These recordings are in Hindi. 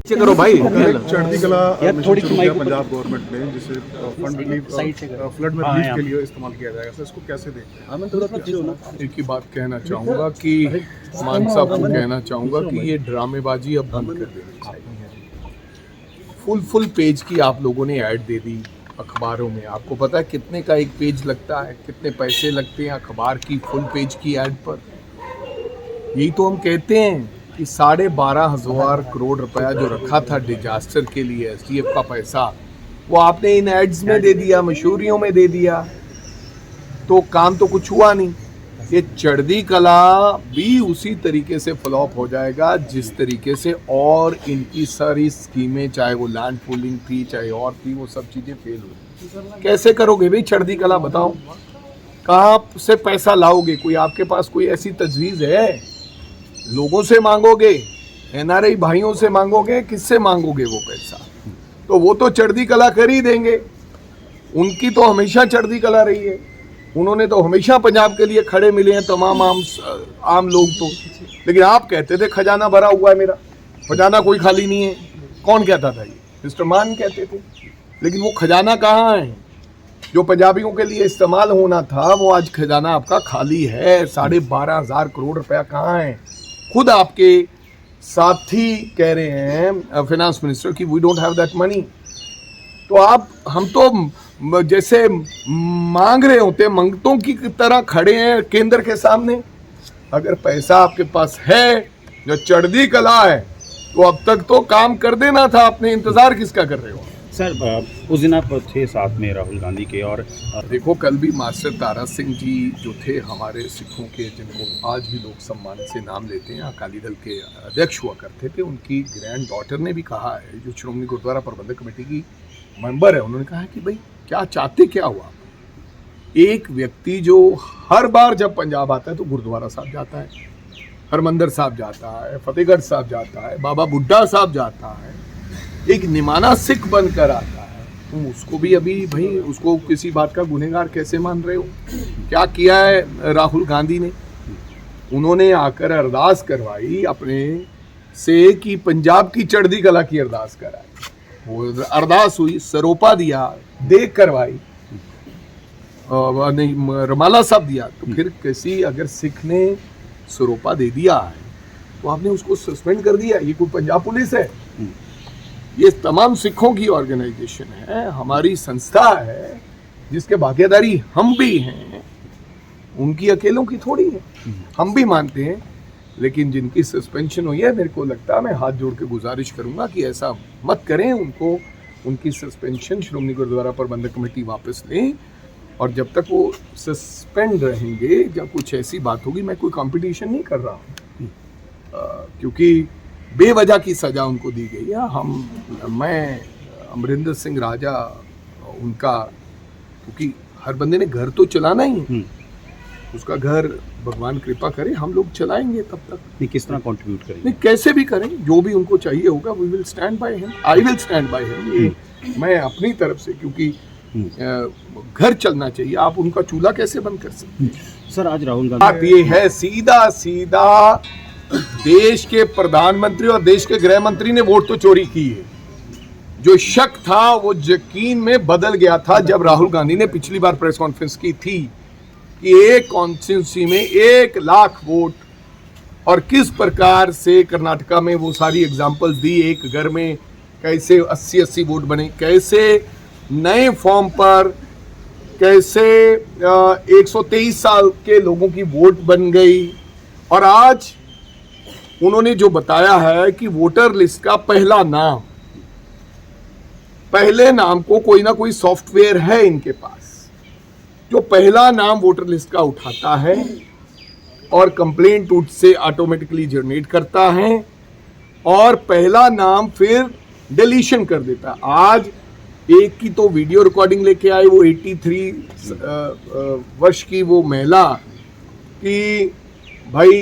करो भाई। चढ़ती कला थोड़ी पंजाब गवर्नमेंट ने जिसे फंड रिलीफ फ्लड में रिलीफ के लिए इस्तेमाल किया जाएगा, सर इसको कैसे देखते हैं? एक ही बात कहना चाहूँगा कि मान साहब को कहना चाहूँगा कि ये ड्रामेबाजी अब बंद कर देनी चाहिए। फुल पेज की आप लोगों ने ऐड दे दी अखबारों में। आपको पता है कितने का एक पेज लगता है, कितने पैसे लगते हैं अखबार की फुल पेज की ऐड पर? यही तो हम कहते हैं कि 12,500 करोड़ रुपया जो रखा था डिजास्टर के लिए एसडीएफ का पैसा, वो आपने इन एड्स में दे दिया, मशहूरियों में दे दिया, तो काम तो कुछ हुआ नहीं। ये चढ़ती कला भी उसी तरीके से फ्लॉप हो जाएगा जिस तरीके से और इनकी सारी स्कीमें, चाहे वो लैंड पूलिंग थी चाहे और थी, वो सब चीज़ें फेल हुई। कैसे करोगे भाई चढ़ती कला, बताओ कहाँ से पैसा लाओगे? कोई आपके पास कोई ऐसी तजवीज़ है? लोगों से मांगोगे, एनआरआई भाइयों से मांगोगे, किससे मांगोगे वो पैसा? तो वो तो चढ़ती कला कर ही देंगे, उनकी तो हमेशा चढ़ती कला रही है, उन्होंने तो हमेशा पंजाब के लिए खड़े मिले हैं तमाम आम लोग तो। लेकिन आप कहते थे खजाना भरा हुआ है मेरा, खजाना कोई खाली नहीं है। कौन कहता था? ये मिस्टर मान कहते थे। लेकिन वो खजाना कहाँ है जो पंजाबियों के लिए इस्तेमाल होना था? वो आज खजाना आपका खाली है। 12,500 करोड़ रुपया कहाँ है? खुद आपके साथी कह रहे हैं फाइनेंस मिनिस्टर की we don't have that money. तो हम तो जैसे मांग रहे होते, मंगतों की तरह खड़े हैं केंद्र के सामने। अगर पैसा आपके पास है, जो चढ़ती कला है, तो अब तक तो काम कर देना था। आपने इंतजार किसका कर रहे हो? सर उस दिन आप थे साथ में राहुल गांधी के, और देखो कल भी मास्टर तारा सिंह जी जो थे हमारे सिखों के, जिनको आज भी लोग सम्मान से नाम लेते हैं, अकाली दल के अध्यक्ष हुआ करते थे, उनकी ग्रैंड डॉटर ने भी कहा है, जो श्रोमणी गुरुद्वारा प्रबंधक कमेटी की मेंबर है, उन्होंने कहा है कि भाई क्या चाहते क्या हुआ? एक व्यक्ति जो हर बार जब पंजाब आता है तो गुरुद्वारा साहब जाता है, हरमंदिर साहब जाता है, फतेहगढ़ साहब जाता है, बाबा बुड्ढा साहब जाता है, एक निमाना सिख बनकर आता है, तुम उसको भी अभी भाई उसको किसी बात का गुनहगार कैसे मान रहे हो? क्या किया है राहुल गांधी ने? उन्होंने आकर अरदास करवाई अपने से कि पंजाब की चढ़ती कला की अरदास कराई। वो अरदास हुई, सरोपा दिया, देख करवाई, नहीं रमाला साहब दिया। तो फिर किसी अगर सिख ने सरोपा दे दिया है तो आपने उसको सस्पेंड कर दिया। ये कोई पंजाब पुलिस है? ये तमाम सिखों की ऑर्गेनाइजेशन है, हमारी संस्था है, जिसके भागीदारी हम भी हैं, उनकी अकेलों की थोड़ी है। हम भी मानते हैं, लेकिन जिनकी सस्पेंशन हुई है, मेरे को लगता है, मैं हाथ जोड़ के गुजारिश करूंगा कि ऐसा मत करें। उनको उनकी सस्पेंशन श्रोमणी गुरुद्वारा प्रबंधक कमेटी वापस लें, और जब तक वो सस्पेंड रहेंगे, जब कुछ ऐसी बात होगी, मैं कोई कंपटीशन नहीं कर रहा हूँ, क्योंकि बेवजह की सजा उनको दी गई है। मैं अमरिंदर सिंह राजा उनका, क्योंकि हर बंदे ने घर तो चलाना ही है, उसका घर भगवान कृपा करे हम लोग चलाएंगे, तब तक नहीं किस तरह कंट्रीब्यूट करेंगे, नहीं कैसे भी करें, जो भी उनको चाहिए होगा, we will stand by him, I will stand by him. ये मैं अपनी तरफ से, क्योंकि घर चलना चाहिए, आप उनका चूल्हा कैसे बंद कर सकते? सर आज राहुल गांधी, ये है सीधा सीधा, देश के प्रधानमंत्री और देश के गृह मंत्री ने वोट तो चोरी की है। जो शक था वो यकीन में बदल गया था जब राहुल गांधी ने पिछली बार प्रेस कॉन्फ्रेंस की थी कि एक कॉन्स्टिट्यूंसी में 1 लाख वोट, और किस प्रकार से कर्नाटका में वो सारी एग्जांपल्स दी, एक घर में कैसे 80-80 वोट बने, कैसे नए फॉर्म पर कैसे 123 साल के लोगों की वोट बन गई। और आज उन्होंने जो बताया है कि वोटर लिस्ट का पहला नाम, पहले नाम को कोई ना कोई सॉफ्टवेयर है इनके पास, जो पहला नाम वोटर लिस्ट का उठाता है और कंप्लेंट उससे ऑटोमेटिकली जनरेट करता है, और पहला नाम फिर डिलीशन कर देता है। आज एक की तो वीडियो रिकॉर्डिंग लेके आए, वो 83 वर्ष की वो महिला कि भाई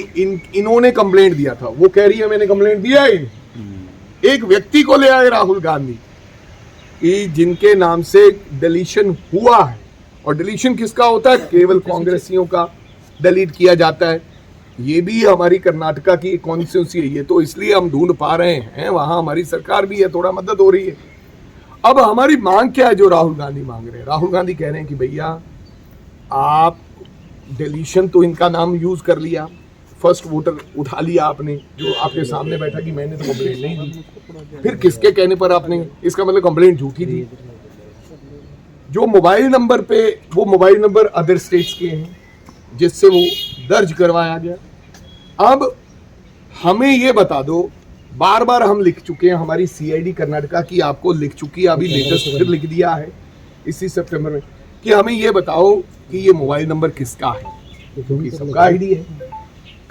इन्होंने कंप्लेंट दिया था, वो कह रही है मैंने कंप्लेंट दिया ही। एक व्यक्ति को ले आए राहुल गांधी कि जिनके नाम से डिलीशन हुआ है, और डिलीशन किसका होता है? केवल कांग्रेसियों का डिलीट किया जाता है। ये भी हमारी कर्नाटका की कॉन्स्टिट्यूंसी है, ये तो इसलिए हम ढूंढ पा रहे हैं, वहां हमारी सरकार भी है, थोड़ा मदद हो रही है। अब हमारी मांग क्या है जो राहुल गांधी मांग रहे हैं? राहुल गांधी कह रहे हैं कि भैया आप डिलीशन तो इनका नाम यूज कर लिया, फर्स्ट वोटर उठा लिया आपने, जो आपके सामने बैठा कि मैंने तो कंप्लेंट नहीं दी, फिर किसके कहने पर आपने, इसका मतलब कंप्लेंट झूठी थी। जो मोबाइल नंबर पे, वो मोबाइल नंबर अदर स्टेट्स के हैं जिससे वो दर्ज करवाया गया। अब हमें ये बता दो, बार बार हम लिख चुके हैं, हमारी सीआईडी कर्नाटका की आपको लिख चुकी है, अभी लेटेस्ट फिर लिख दिया है इसी सितंबर में, कि हमें ये बताओ कि ये मोबाइल नंबर किसका है, क्योंकि सबका आईडी है।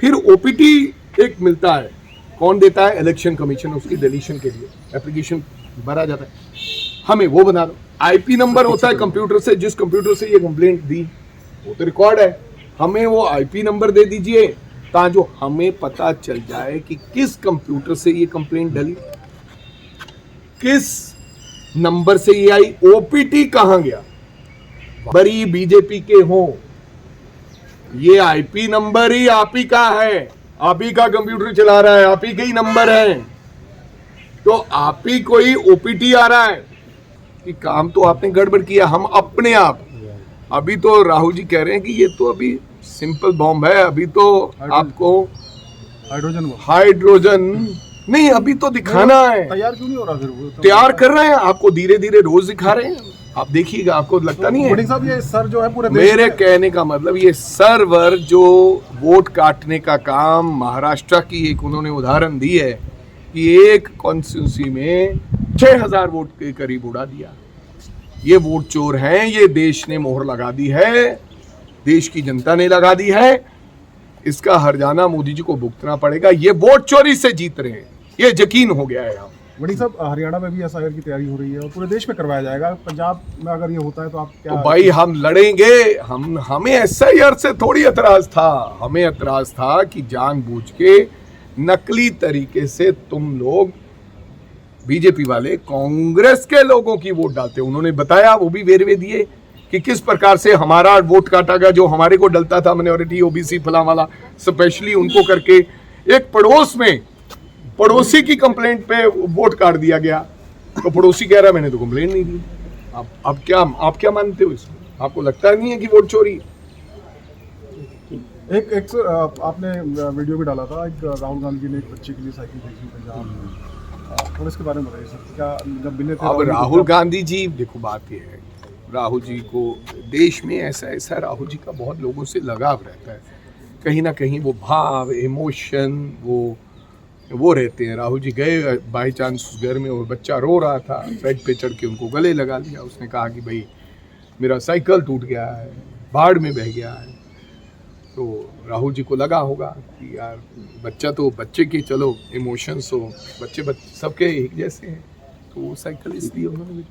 फिर ओपीटी एक मिलता है, कौन देता है? इलेक्शन कमीशन, उसकी डिलीशन के लिए एप्लीकेशन भरा जाता है, हमें वो बना दो। आईपी नंबर होता है कंप्यूटर से, जिस कंप्यूटर से ये कंप्लेंट दी वो तो रिकॉर्ड है, हमें वो आईपी नंबर दे दीजिए ताकि जो हमें पता चल जाए कि किस कंप्यूटर से ये कंप्लेंट डली, किस नंबर से ये आई, ओपीटी कहां गया। बड़ी बीजेपी के हो, ये आईपी नंबर ही आप ही का है, आप ही का कंप्यूटर चला रहा है, आप ही के ही नंबर है, तो आप ही कोई ओपीटी आ रहा है कि काम तो आपने गड़बड़ किया। हम अपने आप, अभी तो राहुल जी कह रहे हैं कि ये तो अभी सिंपल बॉम्ब है, अभी तो आपको हाइड्रोजन नहीं, अभी तो दिखाना है। तैयार क्यों नहीं हो रहा फिर वो? तैयार कर रहे हैं, आपको धीरे धीरे रोज दिखा रहे हैं, आप देखिएगा, आपको लगता नहीं है? वड़िंग साहब, ये सर जो है पूरे देश मेरे में, कहने का मतलब, ये सर्वर जो वोट काटने का काम, महाराष्ट्र की एक उन्होंने उदाहरण दी है कि एक कॉन्स्टिट्यूंसी में 6000 वोट के करीब उड़ा दिया। ये वोट चोर हैं, ये देश ने मोहर लगा दी है, देश की जनता ने लगा दी है, इसका हर्जाना मोदी जी को भुगतना पड़ेगा। ये वोट चोरी से जीत रहे हैं, ये यकीन हो गया है। वड़िंग साहब, हरियाणा में भी एसआईआर की तैयारी हो रही है और पूरे देश में करवाया जाएगा, पंजाब में अगर ये होता है तो आप क्या? तो भाई हम लड़ेंगे, हमें एसआईआर से थोड़ी एतराज था, हमें एतराज था कि जानबूझ के नकली तरीके से तुम लोग बीजेपी वाले कांग्रेस के लोगों की वोट डालते। उन्होंने बताया, वो भी वेरवे दिए कि किस प्रकार से हमारा वोट काटा गया, जो हमारे को डलता था माइनॉरिटी, ओबीसी, फला वाला, स्पेशली उनको करके एक पड़ोस में पड़ोसी की कंप्लेंट पे वोट काट दिया गया। तो पड़ोसी कह रहा मैंने तो कंप्लेंट नहीं दी। आप क्या मानते हो इसको? आपको लगता नहीं है कि वोट चोरी? एक आपने वीडियो भी डाला था, एक राहुल गांधी ने एक बच्चे के लिए साइकिल भेजी पंजाब में, थोड़ा इसके बारे में बताइए सर। क्या जब मिले थे? अब राहुल गांधी जी, देखो बात ये है, राहुल जी को देश में ऐसा राहुल जी का बहुत लोगों से लगाव रहता है, कहीं ना कहीं वो भाव, इमोशन वो रहते हैं। राहुल जी गए बाई चांस उस घर में, और बच्चा रो रहा था, बेड पे चढ़ के उनको गले लगा लिया। उसने कहा कि भाई मेरा साइकिल टूट गया है, बाढ़ में बह गया है। तो राहुल जी को लगा होगा कि यार बच्चा तो बच्चे के, चलो इमोशंस हो, बच्चे सबके एक जैसे हैं, तो वो साइकिल इसलिए उन्होंने